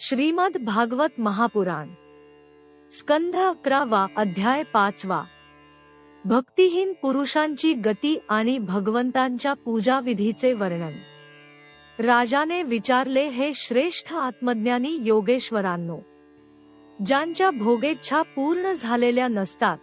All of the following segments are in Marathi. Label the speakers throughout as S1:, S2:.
S1: श्रीमद भागवत महापुराण स्कंध 11 अध्याय 5. भक्तिहीन पुरुषांची गती आणि भगवंतांच्या पूजाविधीचे वर्णन. राजाने विचारले, हे श्रेष्ठ आत्मज्ञानी योगेश्वरांनो, ज्यांच्या भोगेच्छा पूर्ण झालेल्या नसतात,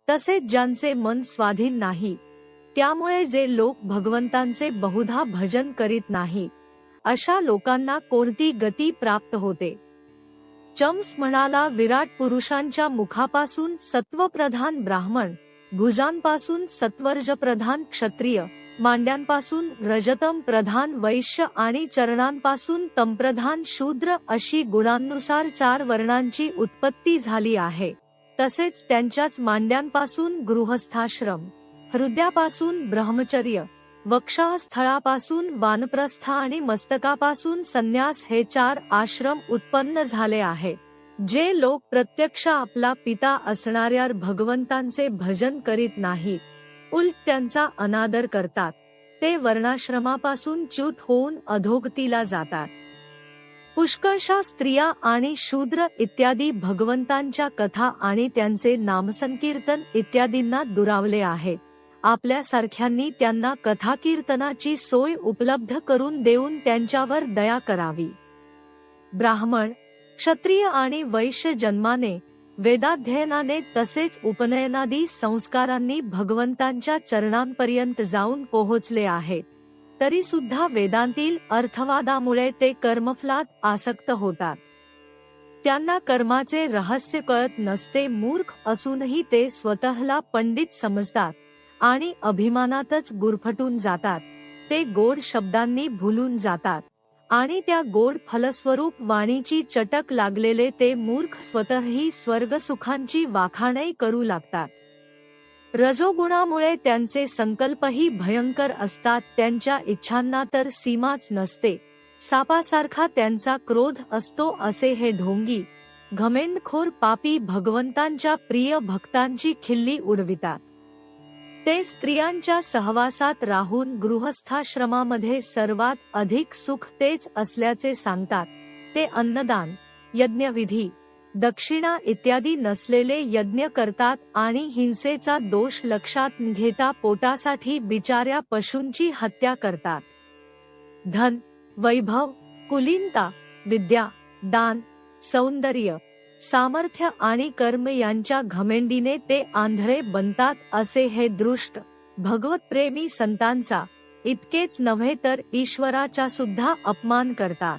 S1: तसेच ज्यांचे मन स्वाधीन नाही, त्यामुळे जे लोक भगवंतांचे बहुधा भजन करीत नाही, अशा लोकांना कोणती गती प्राप्त होते. चम्स म्हणाला, विराट पुरुषांच्या मुखापासून सत्वप्रधान ब्राह्मण, भुजांपासून सत्वर्जप्रधान क्षत्रिय, मांड्यांपासून रजतम प्रधान वैश्य आणि चरणांपासून तमप्रधान शूद्र अशी गुणांनुसार 4 वर्णांची उत्पत्ती झाली आहे. तसेच त्यांच्याच मांड्यांपासून गृहस्थाश्रम, हृदयापासून ब्रह्मचर्य, वक्षस्थळापासून वानप्रस्थ आणि मस्तकापासून संन्यास हे 4 आश्रम उत्पन्न झाले आहेत. जे लोक प्रत्यक्ष आपला पिता असणाऱ्या भगवंतांचे भजन करीत नाहीत, उलट त्यांचा अनादर करतात, ते वर्णाश्रमापासून च्युत होऊन अधोगतीला जातात. पुष्कळशा स्त्रिया आणि शूद्र इत्यादी भगवंतांच्या कथा आणि त्यांचे नामसंकीर्तन इत्यादींना दुरावले आहेत. आपल्यासारख्यांनी त्यांना कथाकीर्तनाची सोय उपलब्ध करून देऊन त्यांच्यावर दया करावी. ब्राह्मण, क्षत्रिय आणि वैश्य जन्माने, वेदाध्ययनाने तसेच उपनयनादी संस्कारांनी भगवंतांच्या चरणांपर्यंत जाऊन पोहोचले आहेत, तरी सुद्धा वेदांतील अर्थवादामुळे ते कर्मफलात आसक्त होतात. त्यांना कर्माचे रहस्य कळत नसते. मूर्ख असूनही ते स्वतःला पंडित समजतात आणि अभिमानातच गुरफटून जातात. ते गोड शब्दांनी भुलून जातात आणि त्या गोड फलस्वरूप वाणीची चटक लागलेले ते मूर्ख स्वतःही स्वर्गसुखांची वाखाणही करू लागतात. रजोगुणामुळे त्यांचे संकल्पही भयंकर असतात. त्यांच्या इच्छांना तर सीमाच नसते. सापासारखा त्यांचा क्रोध असतो असे हे ढोंगी, घमेंडखोर पापी भगवंतांच्या प्रिय भक्तांची खिल्ली उडवितात. ते स्त्रियांच्या सहवासात राहून गृहस्थाश्रमामध्ये सर्वात अधिक सुख तेच असल्याचे सांगतात. ते अन्नदान, यज्ञविधी, दक्षिणा इत्यादी नसलेले यज्ञ करतात आणि हिंसेचा दोष लक्षात घेता पोटासाठी बिचाऱ्या पशूंची हत्या करतात. धन, वैभव, कुलीनता, विद्या, दान, सौंदर्य, सामर्थ्य आणि कर्म यांच्या घमेंडीने ते आंधळे बनतात असे हे दृष्ट भगवतप्रेमी संतांचा, इतकेच नव्हे तर ईश्वराचा सुद्धा अपमान करतात.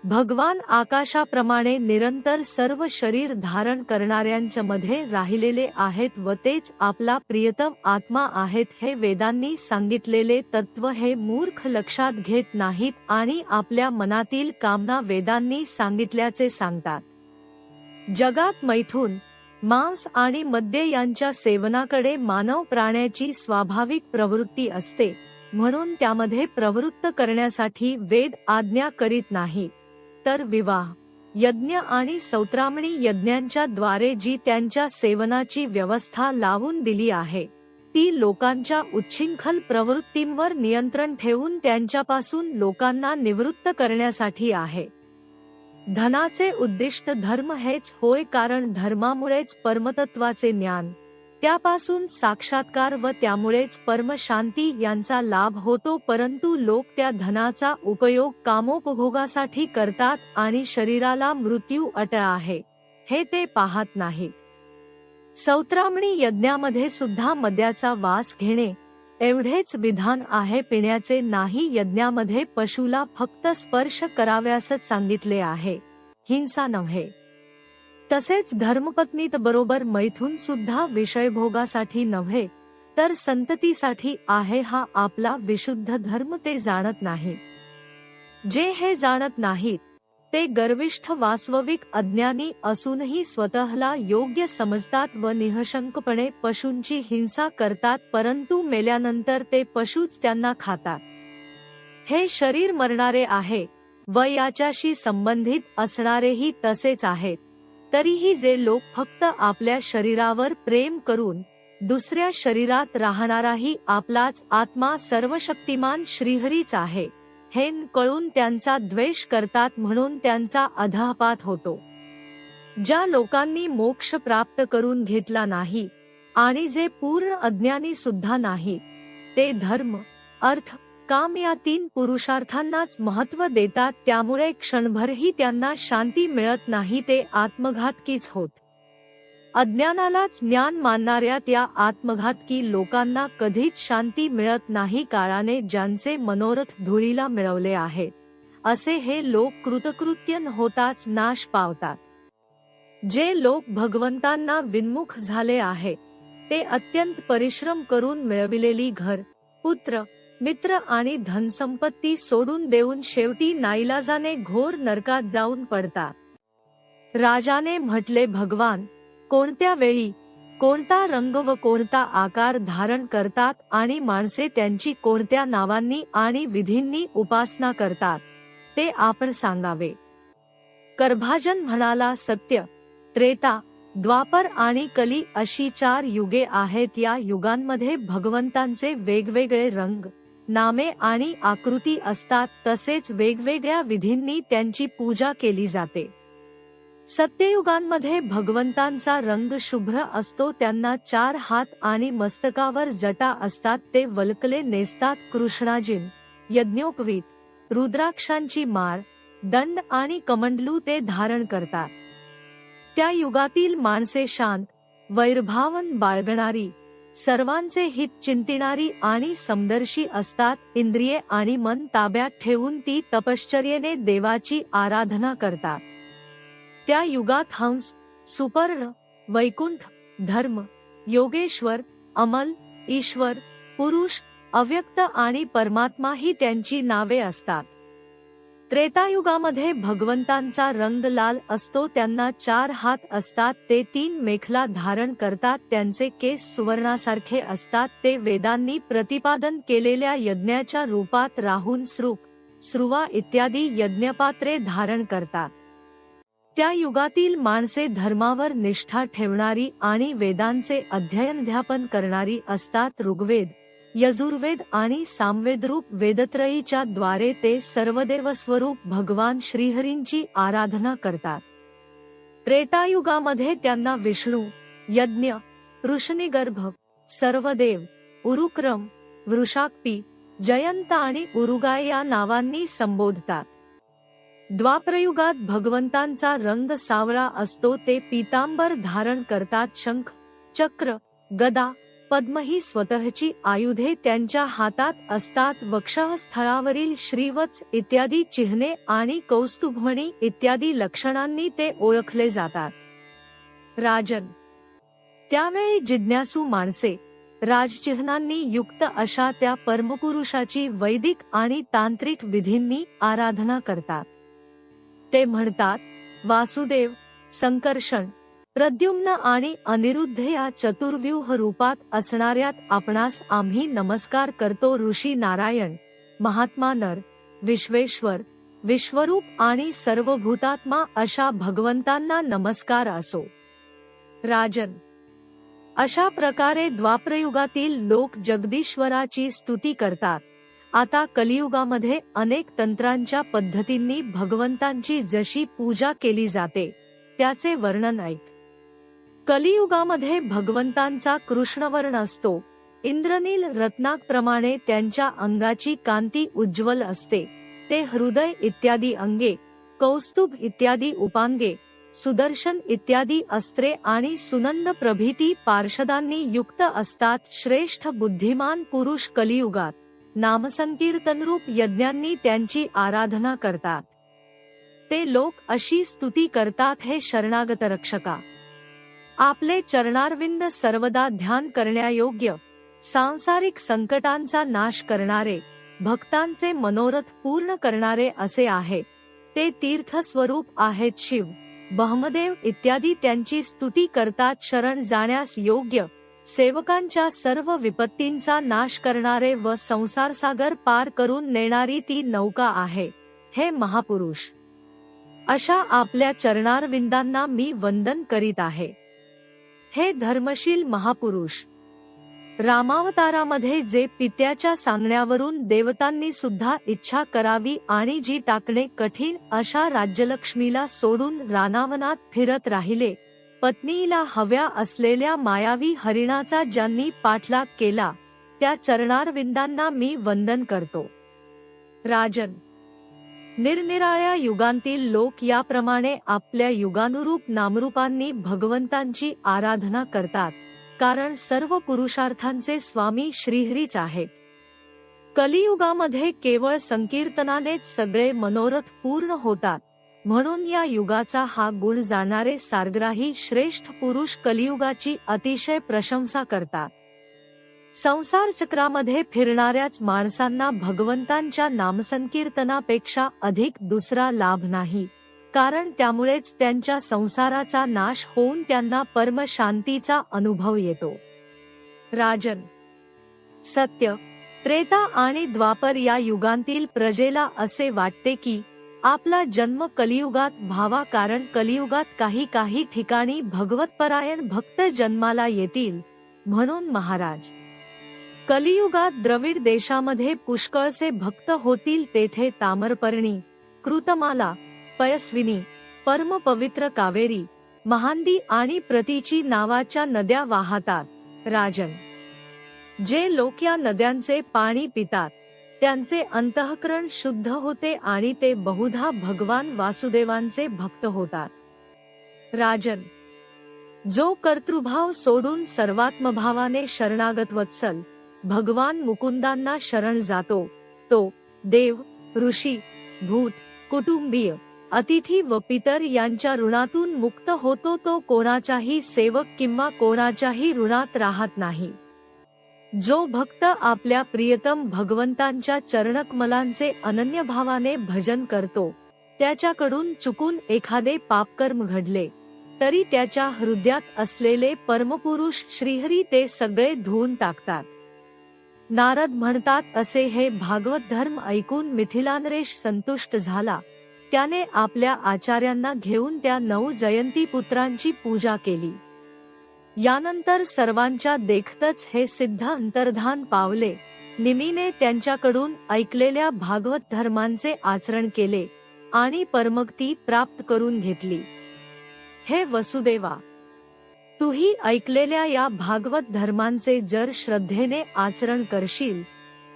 S1: भगवान आकाशाप्रमाणे निरंतर सर्व शरीर धारण करणाऱ्यांच्या मध्ये राहिलेले आहेत व तेच आपला प्रियतम आत्मा आहेत हे वेदांनी सांगितलेले तत्व हे मूर्ख लक्षात घेत नाहीत आणि आपल्या मनातील कामना वेदांनी सांगितल्याचे सांगतात. जगात मैथून, मांस आणि मद्य यांच्या सेवनाकडे मानव प्राण्याची स्वाभाविक प्रवृत्ती असते, म्हणून त्यामध्ये प्रवृत्त करण्यासाठी वेद आज्ञा करीत नाही, तर विवाह, यज्ञ आणि सौत्रामणी यज्ञांच्या द्वारे जी त्यांच्या सेवनाची व्यवस्था लावून दिली आहे, ती लोकांच्या उच्छृंखल प्रवृत्तींवर नियंत्रण ठेवून त्यांच्यापासून लोकांना निवृत्त करण्यासाठी आहे. धनाचे उद्दिष्ट धर्म हेच होय, कारण धर्मामुळेच परमतत्वाचे ज्ञान, त्यापासून साक्षात्कार व त्यामुळेच परमशांती यांचा लाभ होतो. परंतु लोक त्या धनाचा उपयोग कामोपभोगासाठी करतात आणि शरीराला मृत्यू अट आहे हे ते पाहत नाहीत. सौत्रामणी यज्ञामध्ये सुद्धा मद्याचा वास घेणे एवढेच विधान आहे, पिण्याचे नाही. यज्ञामध्ये पशुला फक्त स्पर्श कराव्यासच सांगितले आहे, हिंसा नव्हे. तसेच धर्मपत्नीत बरोबर मैथून सुद्धा विषयभोगासाठी नव्हे, तर संततीसाठी आहे. हा आपला विशुद्ध धर्म ते जाणत नाही. जे हे जाणत नाहीत ते गर्विष्ठ वास्तविक अज्ञानी असूनही स्वतःला योग्य समजतात व निःशंकपणे पशूंची हिंसा करतात, परंतु मेल्यानंतर ते पशूच त्यांना खातात. हे शरीर मरणारे आहे व याच्याशी संबंधित असणारेही तसेच आहेत. तरीही जे लोक फक्त आपल्या शरीरावर प्रेम करून दुसऱ्या शरीरात राहणाराही आपलाच आत्मा सर्वशक्तिमान श्रीहरीच आहे, हे कळून त्यांचा द्वेष करतात म्हणून त्यांचा अधःपात होतो. ज्या लोकांनी मोक्ष प्राप्त करून घेतला नाही आणि जे पूर्ण अज्ञानी सुद्धा नाही, ते धर्म, अर्थ, काम या तीन पुरुषार्थांनाच महत्त्व देतात, त्यामुळे क्षणभरही त्यांना शांती मिळत नाही, ते आत्मघातकीच होत. अज्ञानालाच ज्ञान मानणाऱ्या त्या आत्मघातकी लोकांना कधीच शांती मिळत नाही. काळाने ज्यांचे मनोरथ धुळीला मिळवले आहेत, असे हे लोक कृतकृत्य होताच नाश पावतात. जे लोक भगवंतांना विन्मुख झाले आहे, ते अत्यंत परिश्रम करून मिळविलेली घर, पुत्र, मित्र आणि धनसंपत्ती सोडून देऊन शेवटी नाईलाजाने घोर नरकात जाऊन पडतात. राजाने म्हटले, भगवान कोणत्या वेळी, कोणता रंग व कोणता आकार धारण करतात आणि माणसे त्यांची कोणत्या नावांनी आणि विधींनी उपासना करतात, ते आपण सांगावे. करभाजन म्हणाला, सत्य, त्रेता, द्वापर आणि कली अशी 4 युगे आहेत. या युगांमध्ये भगवंतांचे वेगवेगळे रंग, नामे आणि आकृती असतात, तसेच वेगवेगळ्या विधींनी त्यांची पूजा केली जाते. सत्ययुगांमध्ये भगवंतांचा रंग शुभ्र असतो, त्यांना 4 हात आणि मस्तकावर जटा असतात, ते वल्कले नेसतात. कृष्णाजीन, यज्ञोपवीत, रुद्राक्षांची माळ, दंड आणि कमंडलू ते धारण करतात. त्या युगातील माणसे शांत, वैरभावन बाळगणारी, सर्वांचे हित चिंतिणारी आणि समदर्शी असतात. इंद्रिये आणि मन ताब्यात ठेवून ती तपश्चर्येने देवाची आराधना करतात. त्या युगात हंस, सुपर्ण, वैकुंठ, धर्म, योगेश्वर, अमल, ईश्वर, पुरुष, अव्यक्त आणि परमात्मा ही त्यांची नावे असतात. त्रेतायुगामध्ये भगवंतांचा रंग लाल असतो, त्यांना 4 हात असतात, ते 3 मेखला धारण करतात, त्यांचे केस सुवर्णासारखे असतात, ते वेदांनी प्रतिपादन केलेल्या यज्ञाच्या रूपात राहून श्रुक, श्रुवा इत्यादी यज्ञपात्रे धारण करतात. त्या युगातील माणसे धर्मावर निष्ठा ठेवणारी आणि वेदांचे अध्ययन करणारी असतात. ऋग्वेद, यजुर्वेद आणि सामवेदरूप वेदत्रयीच्या द्वारे ते सर्वदेव स्वरूप भगवान श्रीहरींची आराधना करतात. त्रेतायुगामध्ये त्यांना विष्णू, यज्ञ, ऋषनिगर्भ, सर्वदेव, उरुक्रम, वृषाक्पी, जयंत आणि उरुगाय या नावांनी संबोधतात. द्वापरयुगात भगवंतांचा रंग सावळा असतो, ते पीतांबर धारण करतात. शंख, चक्र, गदा, पद्म ही स्वतःची आयुधे त्यांच्या हातात असतात. वक्षस्थळावरील श्रीवत्स इत्यादी चिन्हे आणि कौस्तुभमणी इत्यादी लक्षणांनी ते ओळखले जातात. राजन, त्यावेळी जिज्ञासू माणसे राजचिन्हांनी युक्त अशा त्या परमपुरुषाची वैदिक आणि तांत्रिक विधींनी आराधना करतात. ते म्हणतात, वासुदेव, संकर्षण, प्रद्युम्न आणि अनिरुद्ध या चतुर्व्यूह रूपात असणाऱ्यात आपणास आम्ही नमस्कार करतो. ऋषी नारायण, महात्मा नर, विश्वेश्वर, विश्वरूप आणि सर्वभूतात्मा अशा भगवंतांना नमस्कार असो. राजन, अशा प्रकारे द्वापरयुगातील लोक जगदीश्वराची स्तुती करतात. आता कलियुगामध्ये अनेक तंत्रांच्या पद्धतींनी भगवंतांची जशी पूजा केली जाते, त्याचे वर्णन ऐक. कलियुगामध्ये भगवंतांचा कृष्णवर्ण असतो. इंद्रनील रत्नाप्रमाणे त्यांच्या अंगाची कांती उज्ज्वल असते. ते हृदय इत्यादी अंगे, कौस्तुभ इत्यादी उपांगे, सुदर्शन इत्यादी अस्त्रे आणि सुनंद प्रभृती पार्षदांनी युक्त असतात. श्रेष्ठ बुद्धिमान पुरुष कलियुगात नामसंकीर्तनरूप यज्ञांनी त्यांची आराधना करतात. ते लोक अशी स्तुती करतात, हे शरणागत रक्षका, आपले चरणारविंद सर्वदा ध्यान करण्यायोग्य, सांसारिक संकटांचा नाश करणारे, भक्तांचे मनोरथ पूर्ण करणारे असे आहे. ते तीर्थस्वरूप आहेत. शिव, ब्रह्मदेव इत्यादी त्यांची स्तुती करतात. शरण जाण्यास योग्य, सेवकांच्या सर्व विपत्तींचा नाश करणारे व संसारसागर पार करून नेणारी ती नौका आहे. हे महापुरुष, अशा आपल्या चरणारविंदांना मी वंदन करीत आहे. हे धर्मशील महापुरुष, रामावतारामध्ये जे पित्याच्या सांगण्यावरून देवतांनी सुद्धा इच्छा करावी आणि जी टाकणे कठीण अशा राज्यलक्ष्मीला सोडून रानावनात फिरत राहिले, पत्नीला हव्या असलेल्या मायावी हरिणाचा ज्यांनी पाठलाग केला, त्या चरणारविंदांना मी वंदन करतो. राजन, निरनिराळ्या युगांतील लोक याप्रमाणे आपल्या युगानुरूप नामरूपांनी भगवंतांची आराधना करतात, कारण सर्व पुरुषार्थांचे स्वामी श्रीहरीच आहेत. कलियुगामध्ये केवळ संकीर्तनानेच सगळे मनोरथ पूर्ण होतात, म्हणून या युगाचा हा गुण जाणणारे सारग्राही श्रेष्ठ पुरुष कलियुगाची अतिशय प्रशंसा करतात. संसार चक्रामध्ये फिरणाऱ्याच माणसांना भगवंतांच्या नामसंकीर्तनापेक्षा अधिक दुसरा लाभ नाही, कारण त्यामुळेच त्यांच्या संसाराचा नाश होऊन त्यांना परम शांतीचा अनुभव येतो. राजन, सत्य, त्रेता आणि द्वापर या युगांतील प्रजेला असे वाटते की आपला जन्म कलियुगात व्हावा, कारण कलियुगात काही ठिकाणी भगवतपरायण भक्त जन्माला येतील. म्हणून महाराज, कलियुगात द्रविड देशामध्ये पुष्कळसे भक्त होतील, तेथे ताम्रपर्णी, कृतमाला, पयस्विनी, परम पवित्र कावेरी, महांदी आणि प्रतीची नावाच्या नद्या वाहतात. राजन, जे लोक या नद्यांचे पाणी पितात त्यांचे अंतःकरण शुद्ध होते आणि ते बहुधा भगवान वासुदेवांचे भक्त होतात. राजन, जो कर्तृभाव सोडून सर्वात्मभावाने शरणागत वत्सल भगवान मुकुंदांना शरण जातो, तो देव, ऋषी, भूत, कुटुंबीय, अतिथी व पितर यांच्या ऋणातून मुक्त होतो. तो कोणाचाही सेवक किंवा कोणाच्याही ऋणात राहत नाही. जो भक्त आपल्या प्रियतम भगवंतांच्या चरणकमलांचे अनन्यभावाने भजन करतो, त्याच्याकडून चुकून एखादे पापकर्म घडले तरी त्याच्या हृदयात असलेले परमपुरुष श्रीहरी ते सगळे धुवून टाकतात. नारद म्हणतात, असे हे भागवत धर्म ऐकून मिथिलानरेश संतुष्ट झाला. त्याने आपल्या आचार्यांना घेऊन त्या 9 जयंती पुत्रांची पूजा केली. यानंतर सर्वांच्या देखतच हे सिद्ध अंतर्धान पावले. निमीने त्यांच्याकडून ऐकलेल्या भागवत धर्मांचे आचरण केले आणि परमगती प्राप्त करून घेतली. हे वसुदेवा, तूही ऐकलेल्या या भागवत धर्मांचे जर श्रद्धेने आचरण करशील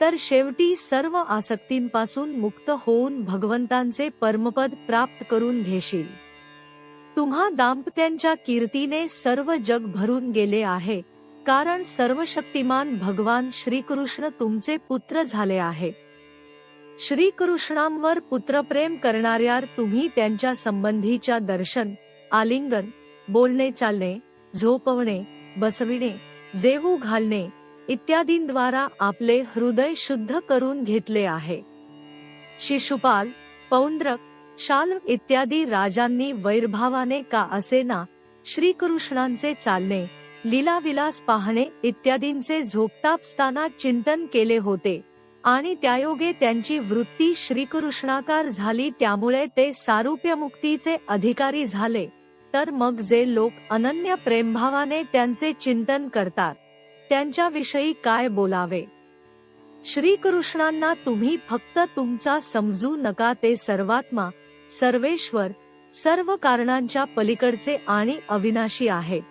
S1: तर शेवटी सर्व आसक्तींपासून मुक्त होऊन भगवंतांचे परमपद प्राप्त करून घेशील. तुम्हा दाम्पत्यांच्या कीर्तीने सर्व जग भरून गेले आहे, कारण सर्वशक्तिमान भगवान श्रीकृष्ण तुमचे पुत्र झाले आहे. श्रीकृष्णांवर पुत्रप्रेम करणाऱ्या तुम्ही त्यांच्या संबंधीच्या दर्शन, आलिंगन, बोलणे चालणे, झोपवणे, बसविणे, जेवू घालणे इत्यादींद्वारा आपले हृदय शुद्ध करून घेतले आहे. शिशुपाल, पौंड्रक, शाल्व इत्यादी राजांनी वैरभावाने का असेना श्रीकृष्णांचे चालणे, लीलाविलास पाहणे इत्यादींचे झोपतापस्ताना चिंतन केले होते आणि त्यायोगे त्यांची वृत्ती श्रीकृष्णाकार झाली. त्यामुळे ते सारूप्यमुक्तीचे अधिकारी झाले. तर मग जे लोक अनन्य प्रेमभावाने त्यांचे चिंतन करतात त्यांच्याविषयी काय बोलावे. श्रीकृष्णांना तुम्ही फक्त तुमचा समजू नका. ते सर्वात्मा, सर्वेश्वर, सर्व कारणांच्या पलीकडचे आणि अविनाशी आहेत.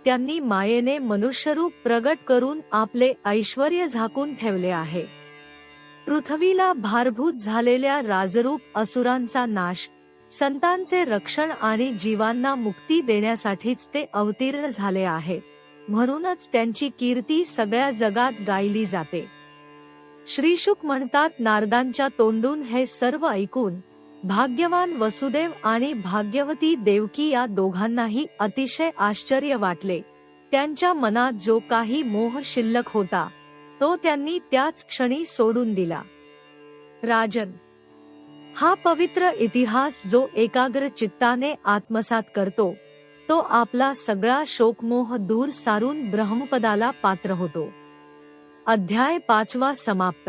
S1: त्यांनी मायेने मनुष्यरूप प्रगट करून आपले ऐश्वर्य झाकून ठेवले आहे. पृथ्वीला भारभूत झालेल्या राजरूप असुरांचा नाश, संतांचे रक्षण आणि जीवांना मुक्ती देण्यासाठीच ते अवतीर्ण झाले आहे. म्हणूनच त्यांची कीर्ती सगळ्या जगात गायली जाते. श्रीशुक म्हणतात, नारदांच्या तोंडून हे सर्व ऐकून भाग्यवान वसुदेव आणि भाग्यवती देवकी या दोघांनाही अतिशय आश्चर्य वाटले. त्यांच्या मनात जो काही मोह शिल्लक होता तो त्यांनी त्याच क्षणी सोडून दिला. राजन, हा पवित्र इतिहास जो एकाग्र चित्ताने आत्मसात करतो तो आपला सगळा शोकमोह दूर सारून ब्रह्मपदाला पात्र होतो. अध्याय 5 समाप्त.